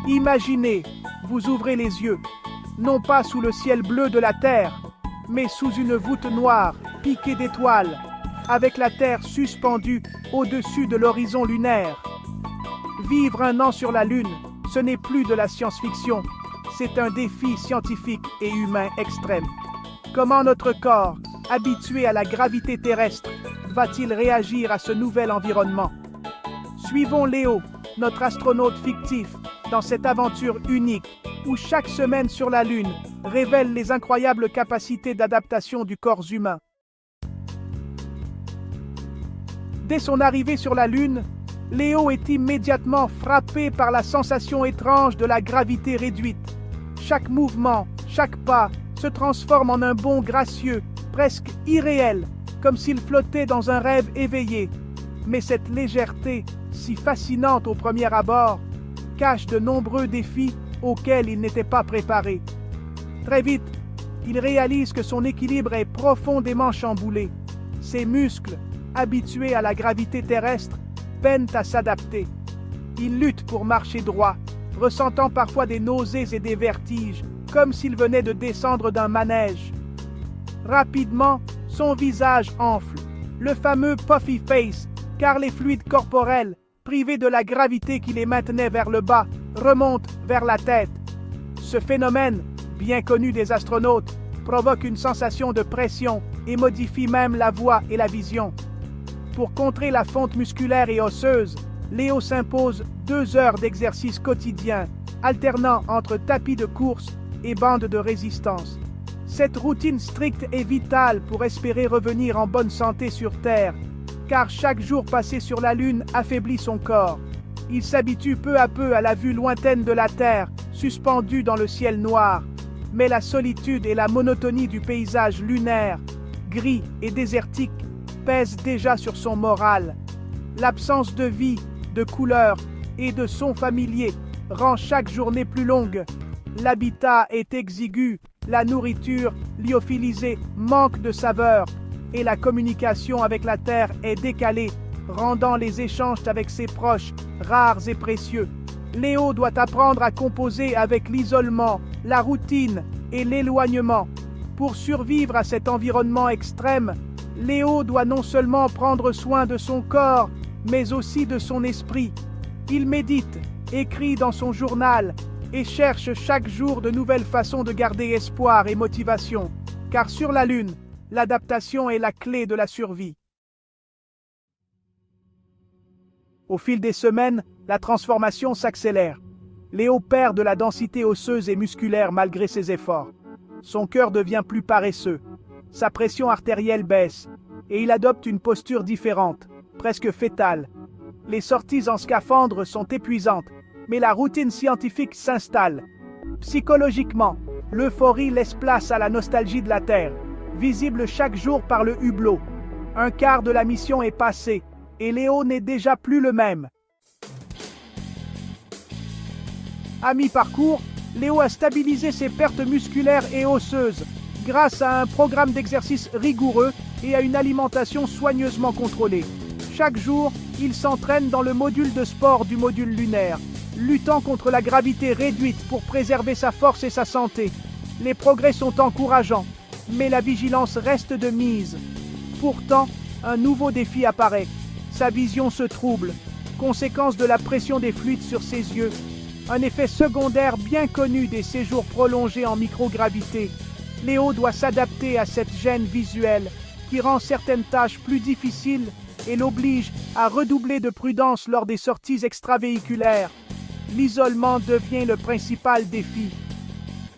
Imaginez, vous ouvrez les yeux, non pas sous le ciel bleu de la Terre, mais sous une voûte noire, piquée d'étoiles, avec la Terre suspendue au-dessus de l'horizon lunaire. Vivre un an sur la Lune, ce n'est plus de la science-fiction, c'est un défi scientifique et humain extrême. Comment notre corps, habitué à la gravité terrestre, va-t-il réagir à ce nouvel environnement? Suivons Léo, notre astronaute fictif, dans cette aventure unique où chaque semaine sur la Lune révèle les incroyables capacités d'adaptation du corps humain. Dès son arrivée sur la Lune, Léo est immédiatement frappé par la sensation étrange de la gravité réduite. Chaque mouvement, chaque pas se transforme en un bond gracieux, presque irréel, comme s'il flottait dans un rêve éveillé. Mais cette légèreté, si fascinante au premier abord, cache de nombreux défis auxquels il n'était pas préparé. Très vite, il réalise que son équilibre est profondément chamboulé. Ses muscles, habitués à la gravité terrestre, peinent à s'adapter. Il lutte pour marcher droit, ressentant parfois des nausées et des vertiges, comme s'il venait de descendre d'un manège. Rapidement, son visage enfle, le fameux puffy face, car les fluides corporels, privés de la gravité qui les maintenait vers le bas, remontent vers la tête. Ce phénomène, bien connu des astronautes, provoque une sensation de pression et modifie même la voix et la vision. Pour contrer la fonte musculaire et osseuse, Léo s'impose 2 heures d'exercice quotidien, alternant entre tapis de course et bandes de résistance. Cette routine stricte est vitale pour espérer revenir en bonne santé sur Terre, car chaque jour passé sur la Lune affaiblit son corps. Il s'habitue peu à peu à la vue lointaine de la Terre, suspendue dans le ciel noir. Mais la solitude et la monotonie du paysage lunaire, gris et désertique, pèsent déjà sur son moral. L'absence de vie, de couleurs et de sons familiers rend chaque journée plus longue. L'habitat est exigu, la nourriture, lyophilisée, manque de saveur, et la communication avec la Terre est décalée, rendant les échanges avec ses proches rares et précieux. Léo doit apprendre à composer avec l'isolement, la routine et l'éloignement. Pour survivre à cet environnement extrême, Léo doit non seulement prendre soin de son corps, mais aussi de son esprit. Il médite, écrit dans son journal et cherche chaque jour de nouvelles façons de garder espoir et motivation, car sur la Lune, l'adaptation est la clé de la survie. Au fil des semaines, la transformation s'accélère. Léo perd de la densité osseuse et musculaire malgré ses efforts. Son cœur devient plus paresseux. Sa pression artérielle baisse et il adopte une posture différente, presque fétale. Les sorties en scaphandre sont épuisantes, mais la routine scientifique s'installe. Psychologiquement, l'euphorie laisse place à la nostalgie de la Terre, visible chaque jour par le hublot. Un quart de la mission est passé et Léo n'est déjà plus le même. À mi-parcours, Léo a stabilisé ses pertes musculaires et osseuses grâce à un programme d'exercice rigoureux et à une alimentation soigneusement contrôlée. Chaque jour, il s'entraîne dans le module de sport du module lunaire, luttant contre la gravité réduite pour préserver sa force et sa santé. Les progrès sont encourageants, mais la vigilance reste de mise. Pourtant, un nouveau défi apparaît. Sa vision se trouble, conséquence de la pression des fluides sur ses yeux. Un effet secondaire bien connu des séjours prolongés en microgravité. Léo doit s'adapter à cette gêne visuelle qui rend certaines tâches plus difficiles et l'oblige à redoubler de prudence lors des sorties extravéhiculaires. L'isolement devient le principal défi.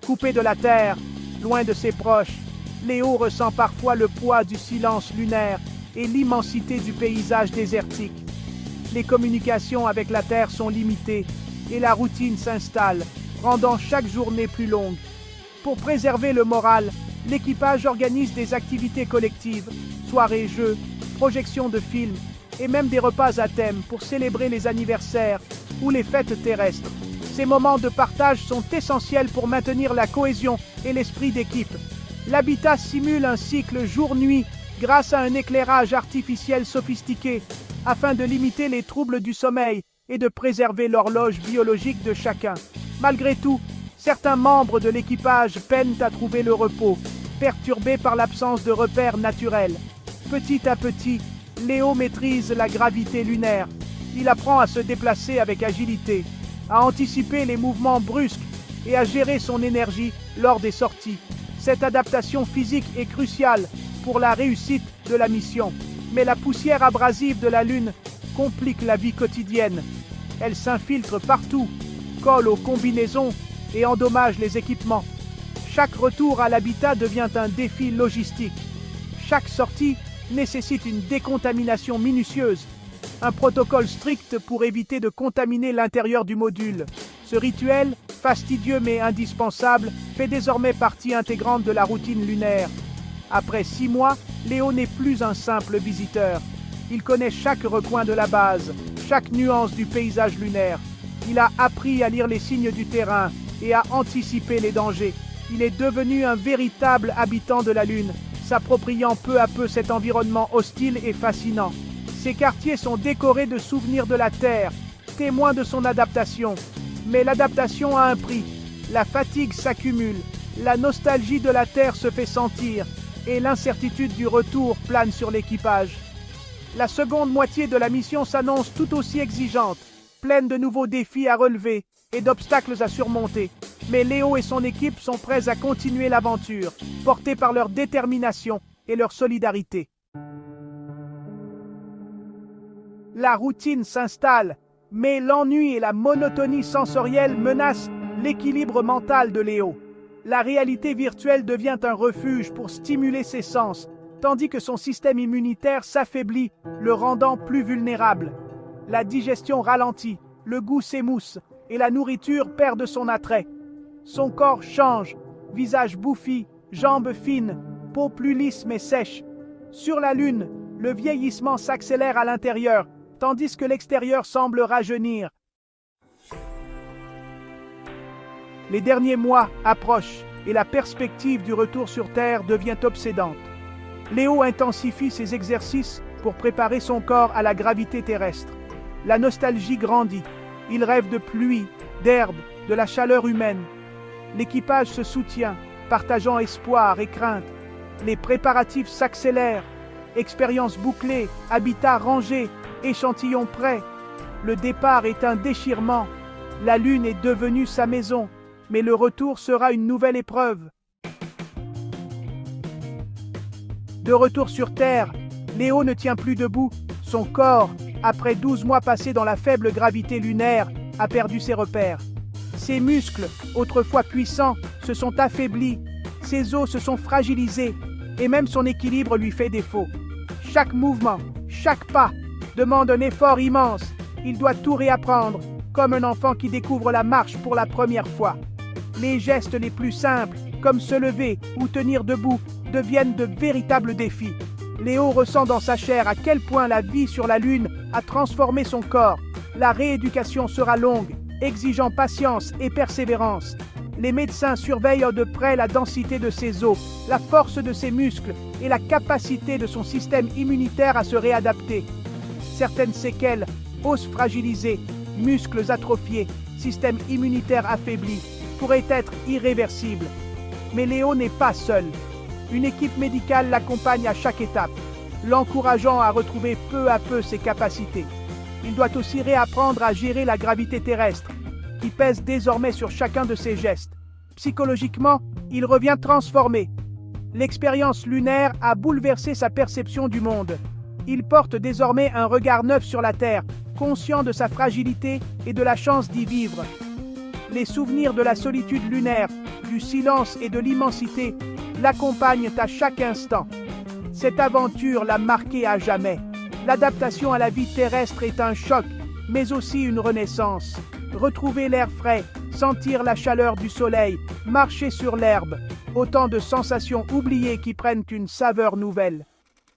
Coupé de la Terre, loin de ses proches, Léo ressent parfois le poids du silence lunaire et l'immensité du paysage désertique. Les communications avec la Terre sont limitées et la routine s'installe, rendant chaque journée plus longue. Pour préserver le moral, l'équipage organise des activités collectives, soirées, jeux, projections de films et même des repas à thème pour célébrer les anniversaires ou les fêtes terrestres. Ces moments de partage sont essentiels pour maintenir la cohésion et l'esprit d'équipe. L'habitat simule un cycle jour-nuit grâce à un éclairage artificiel sophistiqué afin de limiter les troubles du sommeil et de préserver l'horloge biologique de chacun. Malgré tout, certains membres de l'équipage peinent à trouver le repos, perturbés par l'absence de repères naturels. Petit à petit, Léo maîtrise la gravité lunaire. Il apprend à se déplacer avec agilité, à anticiper les mouvements brusques et à gérer son énergie lors des sorties. Cette adaptation physique est cruciale pour la réussite de la mission. Mais la poussière abrasive de la Lune complique la vie quotidienne. Elle s'infiltre partout, colle aux combinaisons et endommage les équipements. Chaque retour à l'habitat devient un défi logistique. Chaque sortie nécessite une décontamination minutieuse, un protocole strict pour éviter de contaminer l'intérieur du module. Ce rituel, fastidieux mais indispensable, fait désormais partie intégrante de la routine lunaire. Après 6 mois, Léo n'est plus un simple visiteur. Il connaît chaque recoin de la base, chaque nuance du paysage lunaire. Il a appris à lire les signes du terrain et à anticiper les dangers. Il est devenu un véritable habitant de la Lune, s'appropriant peu à peu cet environnement hostile et fascinant. Ces quartiers sont décorés de souvenirs de la Terre, témoins de son adaptation. Mais l'adaptation a un prix. La fatigue s'accumule, la nostalgie de la Terre se fait sentir, et l'incertitude du retour plane sur l'équipage. La seconde moitié de la mission s'annonce tout aussi exigeante, pleine de nouveaux défis à relever et d'obstacles à surmonter. Mais Léo et son équipe sont prêts à continuer l'aventure, portés par leur détermination et leur solidarité. La routine s'installe, mais l'ennui et la monotonie sensorielle menacent l'équilibre mental de Léo. La réalité virtuelle devient un refuge pour stimuler ses sens, tandis que son système immunitaire s'affaiblit, le rendant plus vulnérable. La digestion ralentit, le goût s'émousse et la nourriture perd de son attrait. Son corps change, visage bouffi, jambes fines, peau plus lisse mais sèche. Sur la Lune, le vieillissement s'accélère à l'intérieur, tandis que l'extérieur semble rajeunir. Les derniers mois approchent et la perspective du retour sur Terre devient obsédante. Léo intensifie ses exercices pour préparer son corps à la gravité terrestre. La nostalgie grandit. Il rêve de pluie, d'herbe, de la chaleur humaine. L'équipage se soutient, partageant espoir et crainte. Les préparatifs s'accélèrent. Expérience bouclée, habitat rangé, échantillon prêt. Le départ est un déchirement. La Lune est devenue sa maison, mais le retour sera une nouvelle épreuve. De retour sur Terre, Léo ne tient plus debout. Son corps, après 12 mois passés dans la faible gravité lunaire, a perdu ses repères. Ses muscles, autrefois puissants, se sont affaiblis, ses os se sont fragilisés, et même son équilibre lui fait défaut. Chaque mouvement, chaque pas, demande un effort immense. Il doit tout réapprendre, comme un enfant qui découvre la marche pour la première fois. Les gestes les plus simples, comme se lever ou tenir debout, deviennent de véritables défis. Léo ressent dans sa chair à quel point la vie sur la Lune a transformé son corps. La rééducation sera longue, exigeant patience et persévérance. Les médecins surveillent de près la densité de ses os, la force de ses muscles et la capacité de son système immunitaire à se réadapter. Certaines séquelles, os fragilisés, muscles atrophiés, système immunitaire affaibli, pourraient être irréversibles. Mais Léo n'est pas seul. Une équipe médicale l'accompagne à chaque étape, l'encourageant à retrouver peu à peu ses capacités. Il doit aussi réapprendre à gérer la gravité terrestre, qui pèse désormais sur chacun de ses gestes. Psychologiquement, il revient transformé. L'expérience lunaire a bouleversé sa perception du monde. Il porte désormais un regard neuf sur la Terre, conscient de sa fragilité et de la chance d'y vivre. Les souvenirs de la solitude lunaire, du silence et de l'immensité l'accompagnent à chaque instant. Cette aventure l'a marqué à jamais. L'adaptation à la vie terrestre est un choc, mais aussi une renaissance. Retrouver l'air frais, sentir la chaleur du soleil, marcher sur l'herbe, autant de sensations oubliées qui prennent une saveur nouvelle.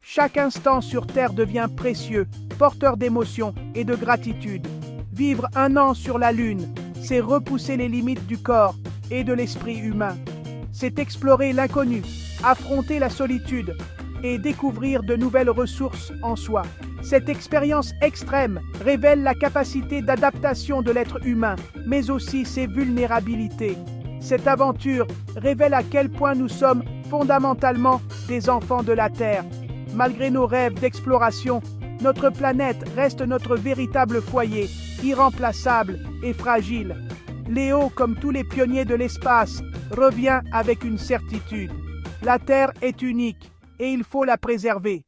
Chaque instant sur Terre devient précieux, porteur d'émotions et de gratitude. Vivre 1 an sur la Lune, c'est repousser les limites du corps et de l'esprit humain. C'est explorer l'inconnu, affronter la solitude et découvrir de nouvelles ressources en soi. Cette expérience extrême révèle la capacité d'adaptation de l'être humain, mais aussi ses vulnérabilités. Cette aventure révèle à quel point nous sommes fondamentalement des enfants de la Terre. Malgré nos rêves d'exploration, notre planète reste notre véritable foyer, irremplaçable et fragile. Léo, comme tous les pionniers de l'espace, revient avec une certitude. La Terre est unique et il faut la préserver.